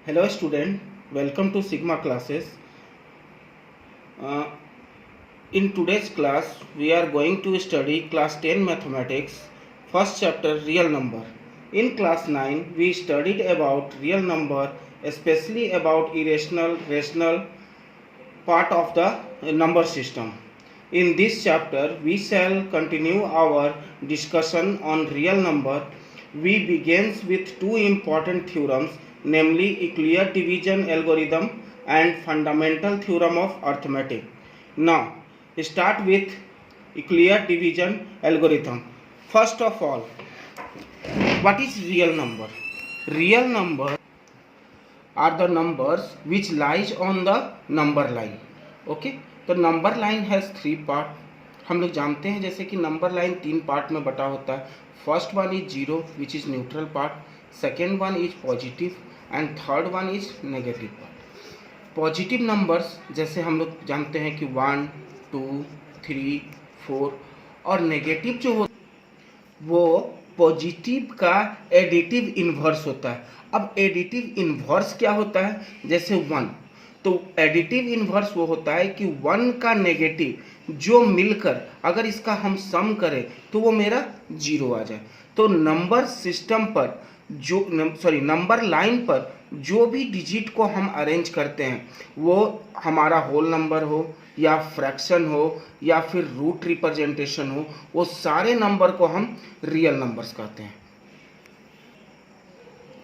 Hello student, welcome to Sigma classes. Uh, in today's class, we are going to study class 10 mathematics, first chapter real number. In class 9, we studied about real number, especially about irrational, rational part of the number system. In this chapter, we shall continue our discussion on real number. We begins with two important theorems, namely Euclid division algorithm and fundamental theorem of arithmetic. Now, start with Euclid division algorithm. First of all, what is real number? Real number are the numbers which lies on the number line. Okay, तो number line has three part. हम लोग जानते हैं जैसे कि number line तीन part में बटा होता है. First one is zero which is neutral part, second one is positive and third one is negative part. Positive numbers जैसे हम लोग जानते हैं कि 1, 2, 3, 4 और नेगेटिव जो हो वो पॉजिटिव का एडिटिव इन्वर्स होता है. अब एडिटिव इन्वर्स क्या होता है? जैसे 1, तो एडिटिव इन्वर्स वो होता है कि 1 का नेगेटिव जो मिलकर अगर इसका हम सम करें तो वो मेरा 0 आ जाए. तो नंबर सिस्टम पर नंबर लाइन पर जो भी डिजिट को हम अरेंज करते हैं वो हमारा होल नंबर हो या फ्रैक्शन हो या फिर रूट रिप्रेजेंटेशन हो, वो सारे नंबर को हम रियल नंबर्स कहते हैं.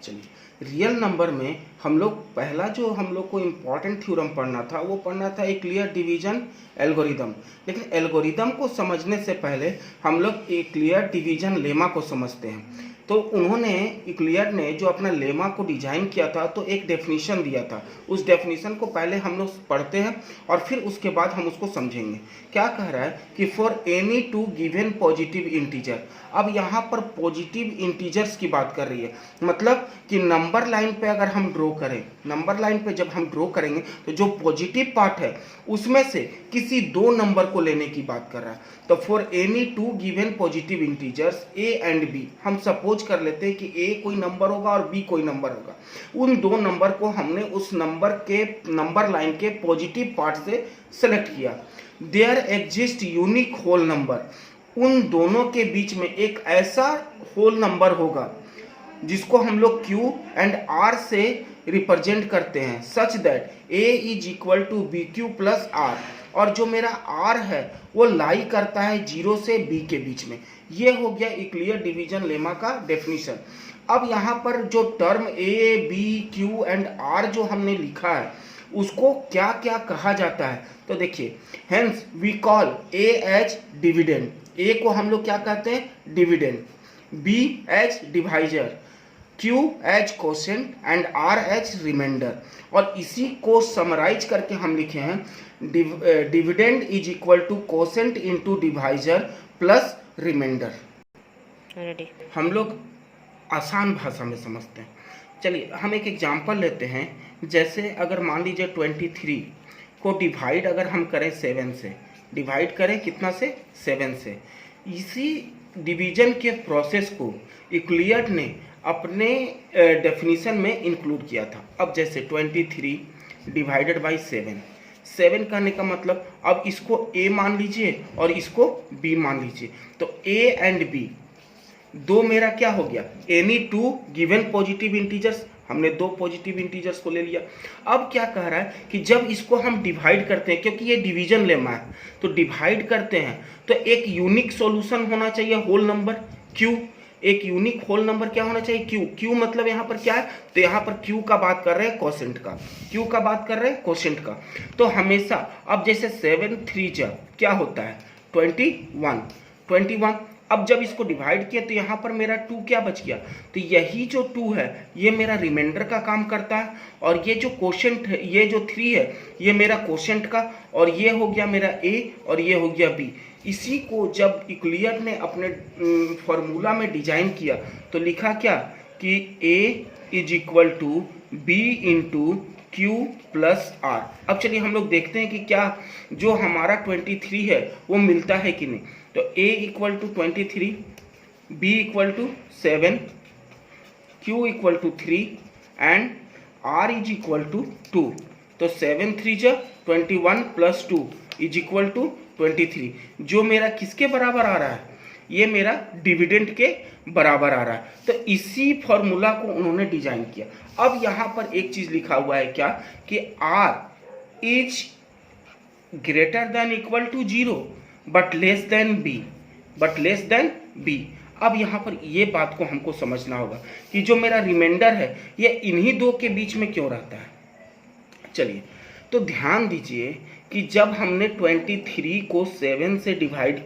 चलिए, रियल नंबर में हम लोग पहला जो हम लोग को इम्पॉर्टेंट थ्योरम पढ़ना था वो पढ़ना था यूक्लिड डिवीजन एल्गोरिदम. लेकिन एल्गोरिदम को समझने से पहले हम लोग यूक्लिड डिवीजन लेमा को समझते हैं. तो उन्होंने यूक्लिड ने जो अपना लेमा को डिजाइन किया था तो एक डेफिनेशन दिया था. उस डेफिनेशन को पहले हम लोग पढ़ते हैं और फिर उसके बाद हम उसको समझेंगे. क्या कह रहा है कि for any two given positive integer. अब यहाँ पर पॉजिटिव इंटीजर्स की बात कर रही है, मतलब कि नंबर लाइन पे अगर हम ड्रॉ करें, नंबर लाइन पे जब हम ड्रॉ करेंगे तो जो पॉजिटिव पार्ट है उसमें से किसी दो नंबर को लेने की बात कर रहा है. तो for any two given positive integers a and b, हम सपोज कर लेते हैं कि ए कोई नंबर होगा और बी कोई नंबर होगा. उन दो नंबर को हमने उस नंबर लाइन के पॉजिटिव पार्ट से सेलेक्ट किया. There exist unique whole number. उन दोनों के बीच में एक ऐसा होल नंबर होगा जिसको हम लोग Q एंड R से रिप्रेजेंट करते हैं, such that A is equal to BQ plus R, और जो मेरा R है वो लाई करता है 0 से B के बीच में. ये हो गया यूक्लिड डिवीजन लेमा का डेफिनेशन. अब यहाँ पर जो term A, B, Q and R जो हमने लिखा है उसको क्या क्या कहा जाता है? तो देखिए, hence we call A as dividend. A को हम लोग क्या कहते हैं? Dividend. B as divisor, Q as quotient and R as remainder. और इसी को समराइज करके हम लिखे हैं dividend is equal to quotient into divisor plus remainder. हम लोग आसान भाषा में समझते हैं. चलिए हम एक एग्जांपल लेते हैं. जैसे अगर मान लीजिए 23 को डिवाइड अगर हम करें 7 से, डिवाइड करें कितना से? 7 से. इसी डिवीजन के प्रोसेस को यूक्लिड ने अपने डेफिनेशन में इंक्लूड किया था. अब जैसे 23 डिवाइडेड बाई 7 कहने का मतलब अब इसको A मान लीजिए और इसको B मान लीजिए. तो A एंड B दो मेरा क्या हो गया? Any two given positive integers. हमने दो पॉजिटिव इंटीजर्स को ले लिया. अब क्या कह रहा है कि जब इसको हम डिवाइड करते हैं, क्योंकि ये डिवीजन लेमा है, तो डिवाइड करते हैं तो एक यूनिक सॉल्यूशन होना चाहिए होल नंबर Q. एक यूनिक होल नंबर क्या होना चाहिए? Q मतलब यहाँ पर क्या है? तो यहाँ पर Q का बात कर रहे हैं कोशेंट का. Q का बात कर रहे हैं कोशेंट का. तो हमेशा अब जैसे 7 3 जब क्या होता है? 21. अब जब इसको डिवाइड किया तो यहाँ पर मेरा 2 क्या बच गया? तो यही जो 2 है ये मेरा रिमाइंडर का काम करता है, और ये जो कोशेंट है, ये जो 3 है ये मेरा कोशेंट का, और ये हो गया मेरा A और ये हो गया B. इसी को जब यूक्लिड ने अपने फॉर्मूला में डिजाइन किया तो लिखा क्या कि A is equal to B into Q plus R. अब चलिए हम लोग देखते हैं कि क्या जो हमारा 23 है वो मिलता है कि नहीं. तो A equal to 23, B equal to 7, Q equal to 3 and r is equal to 2, तो 7 3 जा 21 प्लस 2 इज इक्वल टू 23, जो मेरा किसके बराबर आ रहा है, ये मेरा डिविडेंड के बराबर आ रहा है। तो इसी फॉर्मूला को उन्होंने डिजाइन किया। अब यहाँ पर एक चीज लिखा हुआ है क्या, कि r is greater than equal to 0 but less than b। अब यहाँ पर ये बात को हमको समझना होगा कि जो मेरा रिमाइंडर है ये इन्हीं दो के बीच में क्यों रहता है। चलिए, तो ध्यान दीजिए कि जब हमने 23 को 7 से डिवाइड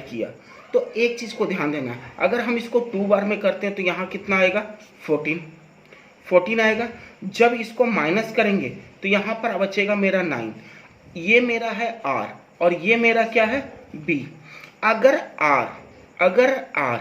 किया तो एक चीज़ को ध्यान देना है, अगर हम इसको 2 बार में करते हैं तो यहाँ कितना आएगा, 14 आएगा। जब इसको माइनस करेंगे तो यहाँ पर बचेगा मेरा 9। ये मेरा है r और ये मेरा क्या है, b। अगर r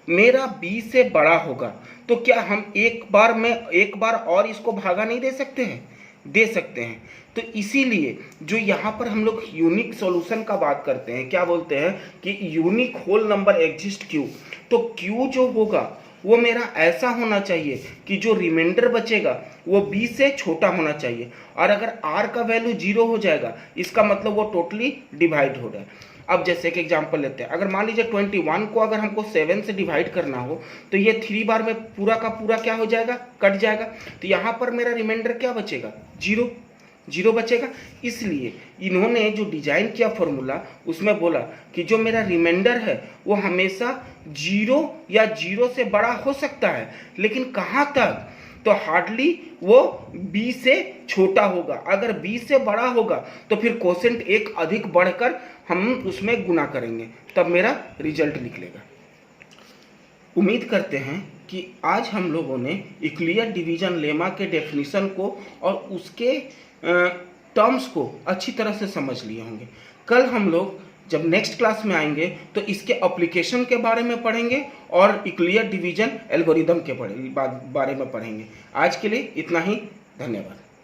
मेरा b से बड़ा होगा तो क्या हम एक बार और इसको भागा नहीं दे सकते हैं, दे सकते हैं। तो इसीलिए जो यहाँ पर हम लोग यूनिक सॉल्यूशन का बात करते हैं, क्या बोलते हैं कि unique whole number exist Q, तो क्यू जो होगा वो मेरा ऐसा होना चाहिए कि जो रिमाइंडर बचेगा वो b से छोटा होना चाहिए, और अगर r का वैल्यू 0 हो जाएगा इसका मतलब वो टोटली डिवाइड हो रहा है। अब जैसे एक एग्जांपल लेते हैं, अगर मान लीजिए 21 को अगर हमको 7 से डिवाइड करना हो तो ये 3 बार में पूरा का पूरा क्या हो जाएगा, कट जाएगा। तो यहाँ पर मेरा रिमाइंडर क्या बचेगा, 0 बचेगा। इसलिए इन्होंने जो डिजाइन किया फॉर्मूला उसमें बोला कि जो मेरा रिमाइंडर है वो हमेशा 0 या 0 से बड़ा हो सकता है, लेकिन कहाँ तक, तो हार्डली वो b से छोटा होगा। अगर b से बड़ा होगा तो फिर कोसेंट एक अधिक बढ़कर हम उसमें गुना करेंगे, तब मेरा रिजल्ट निकलेगा। उम्मीद करते हैं कि आज हम लोगों ने यूक्लिड डिवीजन लेमा के डेफिनेशन को और उसके टर्म्स को अच्छी तरह से समझ लिए होंगे। कल हम लोग जब नेक्स्ट क्लास में आएंगे तो इसके एप्लीकेशन के बारे में पढ़ेंगे और यूक्लिड डिवीजन एल्गोरिदम के बारे में पढ़ेंगे। आज के लिए इतना ही, धन्यवाद।